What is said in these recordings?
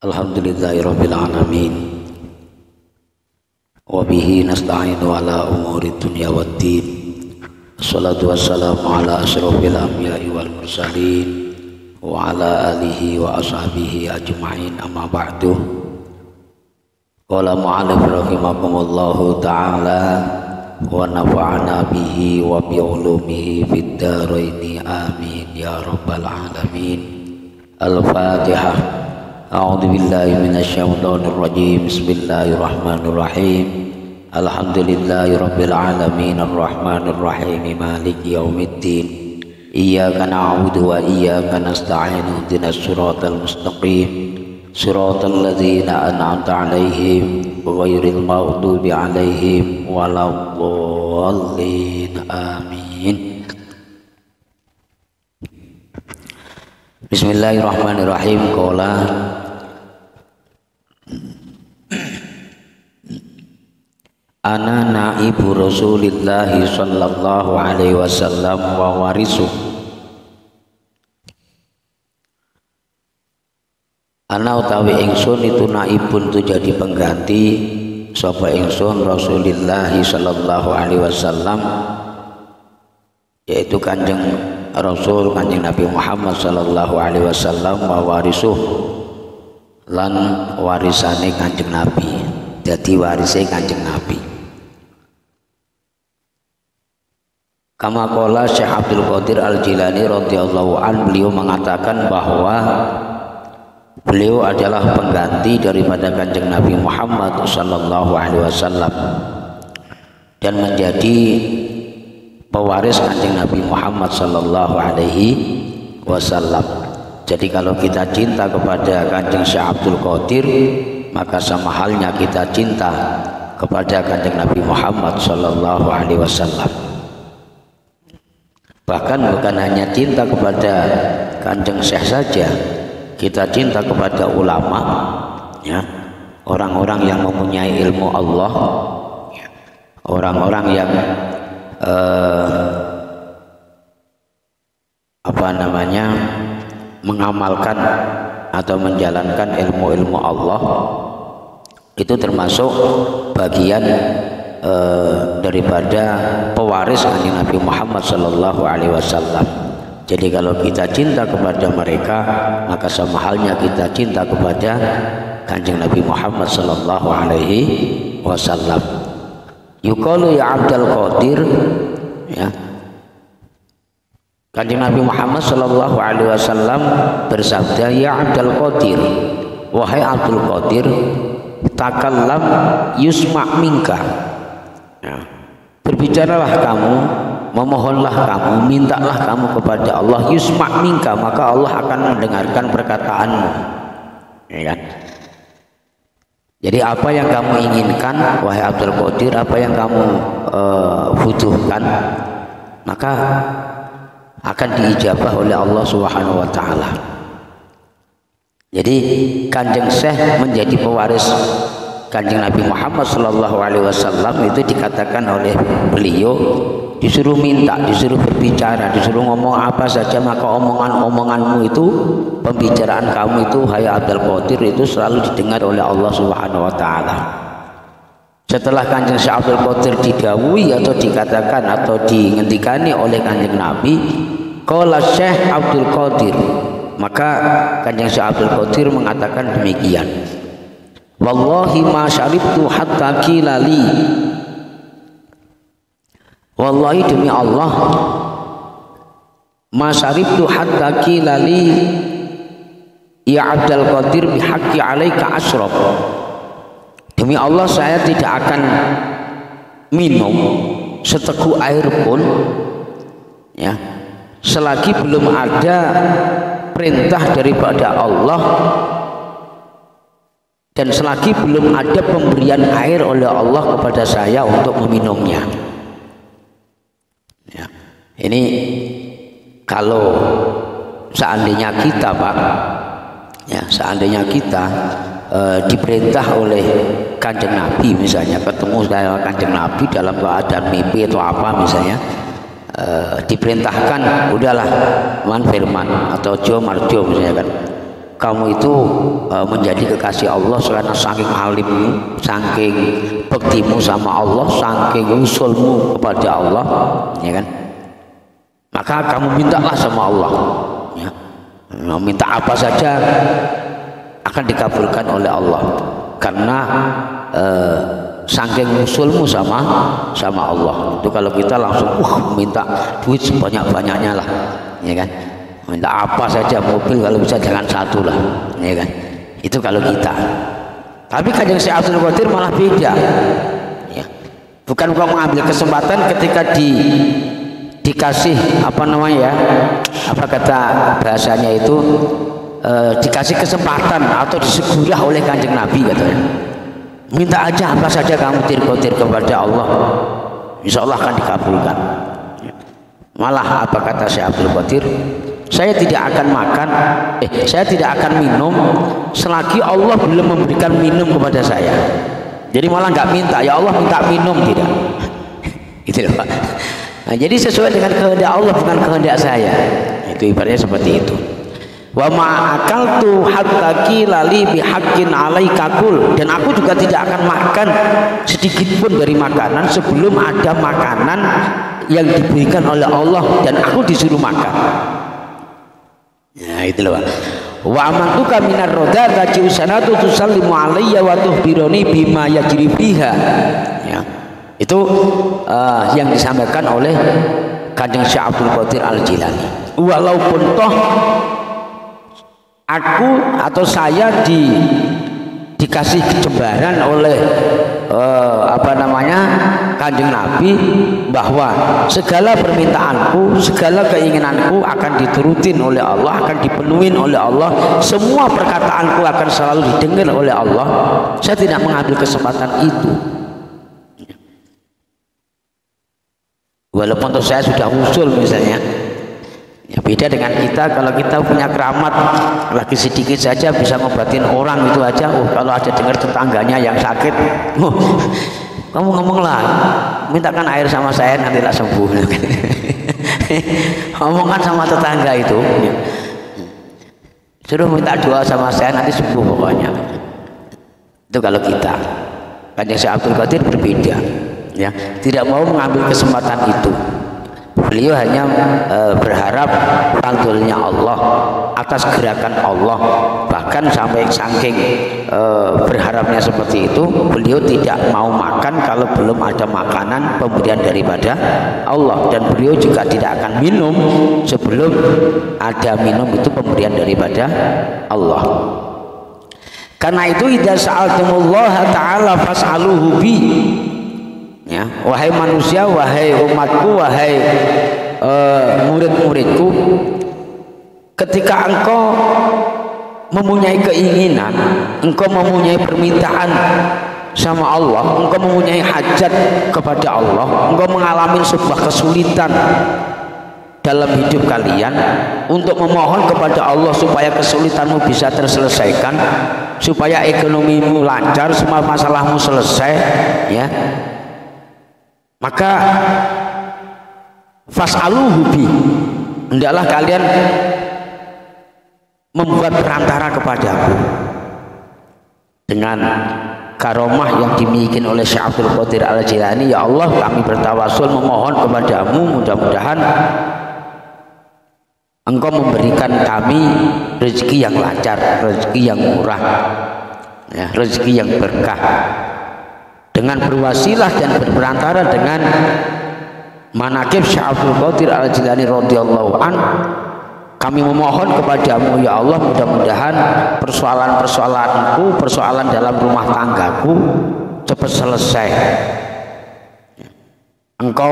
Alhamdulillahirabbil alamin. Wa bihi nasta'inu ala umuri dunya waddin. Wassalatu wassalamu ala asyrofil anbiya'i wal mursalin wa ala alihi wa ashabihi ajma'in, amma ba'du. Qala mu'allif rahimakumullahu ta'ala wa nafa'ana bihi wa bi ulumihi fid dharaini amin ya rabbal alamin. Al-Fatihah. A'udzu billahi minasyaitonir rajim. Bismillahirrahmanirrahim. Alhamdulillahirabbil alamin arrahmanir rahim maliki yaumiddin. Iyyaka na'budu wa iyyaka nasta'in. Ihdinas siratal mustaqim. Siratal ladzina an'amta 'alaihim ghairil maghdubi 'alaihim waladdallin. Amin. Bismillahirrahmanirrahim. Qala ana naibu Rasulillahi sallallahu alaihi wasallam wa warisuh. Ana utawi ingsun itu naibun, itu jadi pengganti sapa ingsun Rasulillahi sallallahu alaihi wasallam, yaitu Kanjeng Rasul Kanjeng Nabi Muhammad sallallahu alaihi wasallam, wa warisuh lan warisane Kanjeng Nabi, jadi warise Kanjeng Nabi. Kama qala Syekh Abdul Qadir Al-Jilani radhiyallahu an, beliau mengatakan bahwa beliau adalah pengganti daripada Kanjeng Nabi Muhammad sallallahu alaihi wasallam dan menjadi pewaris Kanjeng Nabi Muhammad sallallahu alaihi wasallam. Jadi kalau kita cinta kepada Kanjeng Syekh Abdul Qadir, maka sama halnya kita cinta kepada Kanjeng Nabi Muhammad sallallahu alaihi wasallam. Bahkan bukan hanya cinta kepada Kanjeng Syekh saja, kita cinta kepada ulama, ya, orang-orang yang mempunyai ilmu Allah, orang-orang yang mengamalkan atau menjalankan ilmu-ilmu Allah. Itu termasuk bagian daripada pewaris Kanjeng Nabi Muhammad sallallahu alaihi wasallam. Jadi kalau kita cinta kepada mereka, maka sama halnya kita cinta kepada Kanjeng Nabi Muhammad sallallahu alaihi wasallam. Yuqalu ya Abdul Qadir, ya, Kanjeng Nabi Muhammad sallallahu alaihi wasallam bersabda, ya Abdul Qadir, wahai Abdul Qadir, takallam yusma' minka, ya, berbicaralah kamu, memohonlah kamu, mintalah kamu kepada Allah, yusma' minka, maka Allah akan mendengarkan perkataanmu, ya kan? Jadi apa yang kamu inginkan wahai Abdul Qadir, apa yang kamu butuhkan, maka akan diijabah oleh Allah Subhanahu wa taala. Jadi Kanjeng Syekh menjadi pewaris Kanjeng Nabi Muhammad sallallahu alaihi wasallam itu dikatakan oleh beliau, disuruh minta, disuruh berbicara, disuruh ngomong apa saja, maka omonganmu itu, pembicaraan kamu itu hai Abdul Qadir, itu selalu didengar oleh Allah Subhanahu wa taala. Setelah Kanjeng Syekh Abdul Qadir didhawuhi atau dikatakan atau dingendikani oleh Kanjeng Nabi, qala Syekh Abdul Qadir, maka Kanjeng Syekh Abdul Qadir mengatakan demikian, wallahi ma syaribtu hatta qilali, wallahi demi Allah, ma syaribtu hatta qilali ya Abdul Qadir bihaqqi alaika asyrab, demi Allah saya tidak akan minum seteguk air pun, ya, selagi belum ada perintah daripada Allah dan selagi belum ada pemberian air oleh Allah kepada saya untuk meminumnya. Ya, ini kalau seandainya kita, Pak, ya, seandainya kita diperintah oleh Kanjeng Nabi, misalnya ketemu dengan Kanjeng Nabi dalam keadaan mimpi atau apa misalnya, diperintahkan udahlah man firman atau jo marjo misalnya kan, kamu itu menjadi kekasih Allah karena saking alimmu, saking bektimu sama Allah, saking usulmu kepada Allah, ya kan? Maka kamu mintalah sama Allah, ya. Minta apa saja akan dikabulkan oleh Allah karena saking usulmu sama Allah. Itu kalau kita langsung minta duit sebanyak-banyaknya lah, ya kan? Minta apa saja, mobil kalau bisa jangan satu lah, ya kan? Itu kalau kita. Tapi Kanjeng Syekh Abdul Qadir malah beda, ya. Bukan kau mengambil kesempatan ketika dikasih apa namanya ya, apa kata bahasanya itu, dikasih kesempatan atau disegurah oleh Kanjeng Nabi katanya. Minta aja apa saja kamu tir-kotir kepada Allah, insya Allah akan dikabulkan. Malah apa kata Syekh Abdul Qadir, saya tidak akan makan, saya tidak akan minum selagi Allah belum memberikan minum kepada saya. Jadi malah nggak minta, ya Allah minta minum, tidak. Itu loh Pak. Nah, jadi sesuai dengan kehendak Allah, bukan kehendak saya. Itu ibaratnya seperti itu. Wa ma'akaltu hatta qila li bihaqqin alaika kul, dan aku juga tidak akan makan sedikit pun dari makanan sebelum ada makanan yang diberikan oleh Allah dan aku disuruh makan. Ya itu loh. Wa amantuka minar rodata ciusanatu tusallimu alayya wa tuhbironi bima yajri fiha. Ya. Itu yang disampaikan oleh Kanjeng Syekh Abdul Qadir Al-Jilani. Walaupun toh aku atau saya dikasih kecembaran oleh Kanjeng Nabi bahwa segala permintaanku, segala keinginanku akan diturutin oleh Allah, akan dipenuhi oleh Allah, semua perkataanku akan selalu didengar oleh Allah. Saya tidak mengambil kesempatan itu, walaupun saya sudah usul misalnya. Ya, beda dengan kita. Kalau kita punya keramat lagi sedikit saja bisa ngobatin orang itu aja. Kalau ada dengar tetangganya yang sakit, kamu ngomonglah, mintakan air sama saya nanti tak sembuh. Ngomongkan sama tetangga itu, suruh minta doa sama saya nanti sembuh pokoknya. Itu kalau kita. Kanjeng Syekh Abdul Qadir berbeda, ya, tidak mau mengambil kesempatan itu. Beliau hanya berharap fadlnya Allah atas gerakan Allah. Bahkan sampai saking berharapnya seperti itu, beliau tidak mau makan kalau belum ada makanan pemberian daripada Allah, dan beliau juga tidak akan minum sebelum ada minum itu pemberian daripada Allah. Karena itu idza sa'altumullaha ta'ala fas'aluhu bi. Ya, wahai manusia, wahai umatku, wahai murid-muridku, ketika engkau mempunyai keinginan, engkau mempunyai permintaan sama Allah, engkau mempunyai hajat kepada Allah, engkau mengalami sebuah kesulitan dalam hidup kalian, untuk memohon kepada Allah supaya kesulitanmu bisa terselesaikan, supaya ekonomimu lancar, semua masalahmu selesai, ya, maka fas'aluhu bi, hendaklah kalian membuat perantara kepadaku dengan karomah yang dimiliki oleh Syekh Abdul Qadir Al-Jilani. Ya Allah, kami bertawasul memohon kepadamu, mudah-mudahan engkau memberikan kami rezeki yang lancar, rezeki yang murah, ya, rezeki yang berkah, dengan berwasilah dan berperantara dengan manaqib Syekh Abdul Qadir Al-Jilani radhiyallahu an. Kami memohon kepadamu ya Allah, mudah-mudahan persoalan-persoalanku, persoalan dalam rumah tanggaku cepat selesai. Engkau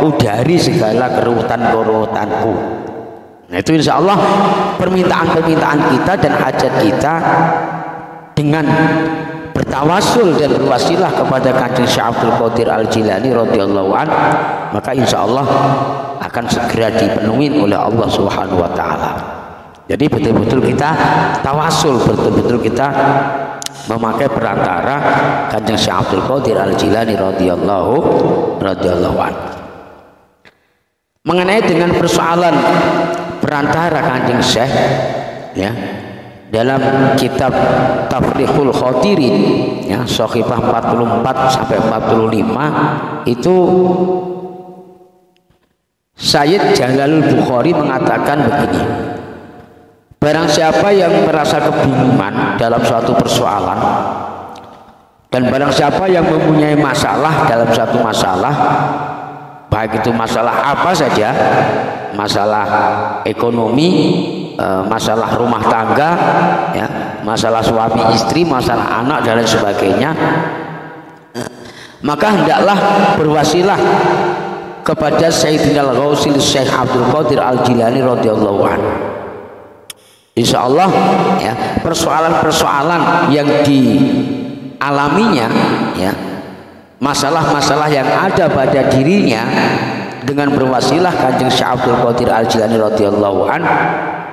udari segala kerutan-kerutanku. Nah, itu insya Allah permintaan-permintaan kita dan hajat kita dengan bertawasul dan berwasilah kepada Kanjeng Syekh Abdul Qadir Al-Jilani radhiyallahu an, maka insya Allah akan segera dipenuhi oleh Allah Subhanahu wa taala. Jadi betul-betul kita tawasul, betul-betul kita memakai perantara Kanjeng Syekh Abdul Qadir Al-Jilani radhiyallahu an. Mengenai dengan persoalan perantara Kanjeng Syekh, ya, dalam kitab Tafriqul Khatirin ya, Shahifah 44 sampai 45 itu Sayyid Jalalul Bukhari mengatakan begini, barang siapa yang merasa kebingungan dalam suatu persoalan dan barang siapa yang mempunyai masalah dalam suatu masalah, baik itu masalah apa saja, masalah ekonomi, masalah rumah tangga ya, masalah suami istri, masalah anak dan lain sebagainya, maka hendaklah berwasilah kepada Sayyidina Al-Ghausil Syekh Abdul Qadir Al-Jilani radhiyallahu anhu. Insyaallah ya, persoalan-persoalan yang dialaminya ya, masalah-masalah yang ada pada dirinya, dengan berwasilah Kanjeng Syekh Abdul Qadir Al-Jilani radhiyallahu anhu,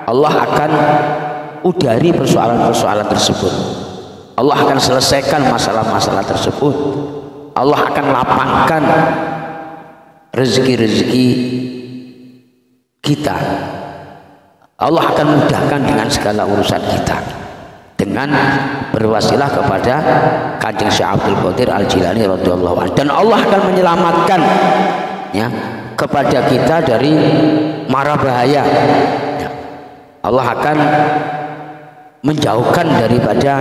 Allah akan udari persoalan-persoalan tersebut. Allah akan selesaikan masalah-masalah tersebut. Allah akan lapangkan rezeki-rezeki kita. Allah akan mudahkan dengan segala urusan kita dengan berwasilah kepada Kanjeng Syekh Abdul Qadir Al-Jilani radhiyallahu anhu, dan Allah akan menyelamatkan ya kepada kita dari mara bahaya. Allah akan menjauhkan daripada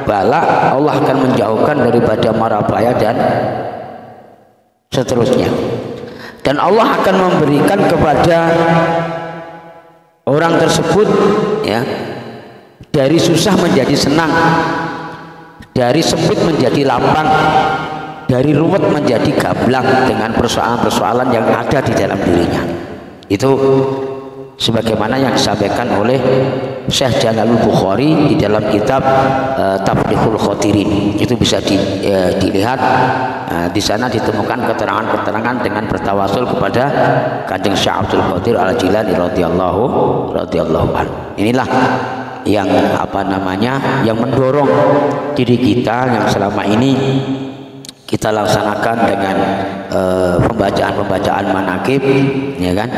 bala, Allah akan menjauhkan daripada mara bahaya dan seterusnya. Dan Allah akan memberikan kepada orang tersebut ya, dari susah menjadi senang, dari sempit menjadi lapang, dari rumit menjadi gamblang dengan persoalan-persoalan yang ada di dalam dirinya. Itu sebagaimana yang disampaikan oleh Syekh Jalalul Bukhari di dalam kitab Tafriqul Khatirin. Itu bisa dilihat, di sana ditemukan keterangan-keterangan dengan bertawasul kepada Kanjeng Syekh Abdul Qadir Al-Jilani radhiyallahu anhu. Inilah yang yang mendorong diri kita yang selama ini kita laksanakan dengan pembacaan manaqib ya kan,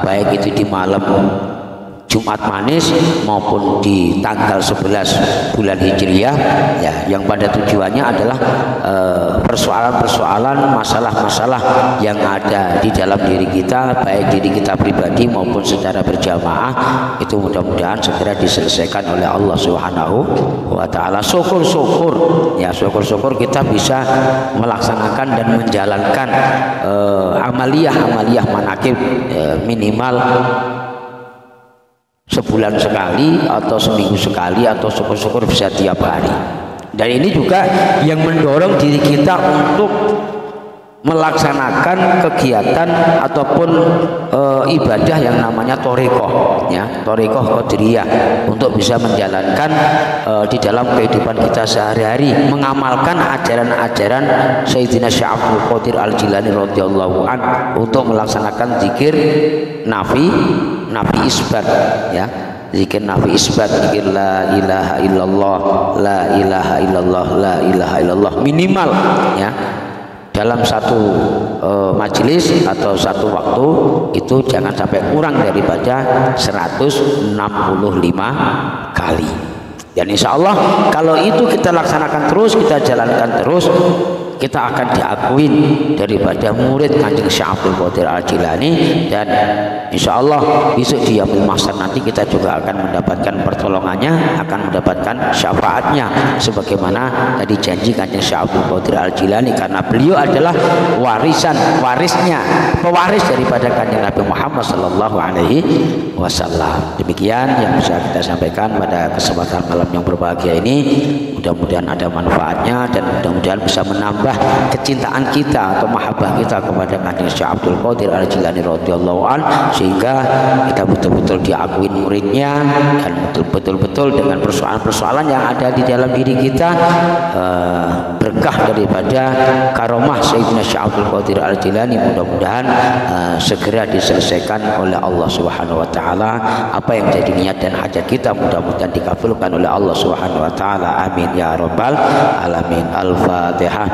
baik itu di malam Jumat Manis maupun di tanggal 11 bulan Hijriyah ya, yang pada tujuannya adalah persoalan-persoalan, masalah-masalah yang ada di dalam diri kita, baik diri kita pribadi maupun secara berjamaah, itu mudah-mudahan segera diselesaikan oleh Allah Subhanahu wa taala. Syukur-syukur ya, syukur-syukur kita bisa melaksanakan dan menjalankan amaliyah manaqib minimal sebulan sekali atau seminggu sekali, atau syukur-syukur bisa tiap hari. Dan ini juga yang mendorong diri kita untuk melaksanakan kegiatan ataupun ibadah yang namanya thariqah ya, thariqah qadiriyah, untuk bisa menjalankan di dalam kehidupan kita sehari-hari, mengamalkan ajaran-ajaran Sayyidina Syekh Abdul Qadir Al-Jilani radhiyallahu anhu, untuk melaksanakan zikir nafi isbat ya, zikir nafi isbat, zikir la ilaha illallah, la ilaha illallah, la ilaha illallah, minimal ya dalam satu majelis atau satu waktu itu jangan sampai kurang daripada 165 kali. Dan insya Allah kalau itu kita laksanakan terus, kita jalankan terus, kita akan diakuin daripada murid Kanjeng Syekh Abdul Qadir Al-Jilani, dan insya Allah besok di yaumul mahsyar nanti kita juga akan mendapatkan pertolongannya, akan mendapatkan syafaatnya sebagaimana tadi janji Kanjeng Syekh Abdul Qadir Al-Jilani, karena beliau adalah pewaris daripada Kanjeng Nabi Muhammad sallallahu alaihi wasallam. Demikian yang bisa kita sampaikan pada kesempatan malam yang berbahagia ini. Mudah-mudahan ada manfaatnya dan mudah-mudahan bisa menambah kecintaan kita atau mahabbah kita kepada Kanjeng Syekh Abdul Qadir Al-Jilani radhiyallahu anhu, sehingga kita betul-betul diakuin muridnya, dan betul-betul dengan persoalan-persoalan yang ada di dalam diri kita berkah daripada karomah Sayyidina Syekh Abdul Qadir Al-Jilani mudah-mudahan segera diselesaikan oleh Allah Subhanahu wa taala. Apa yang jadi niat dan hajat kita mudah-mudahan dikabulkan oleh Allah Subhanahu wa taala. Amin ya rabbal alamin. Al-Fatihah.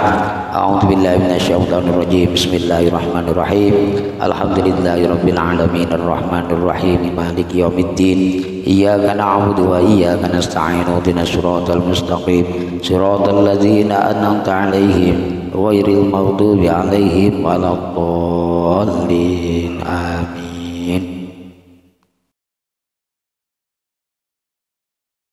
A'udzu billahi minasyaitonir rajim. Bismillahirrahmanirrahim. Alhamdulillahirabbil alamin arrahmanir rahim maliki yaumiddin. Iyyaka na'budu wa iyyaka nasta'in. Ihdinas siratal mustaqim. Siratal ladzina an'amta 'alaihim ghairil maghdubi 'alaihim waladdallin. Amin.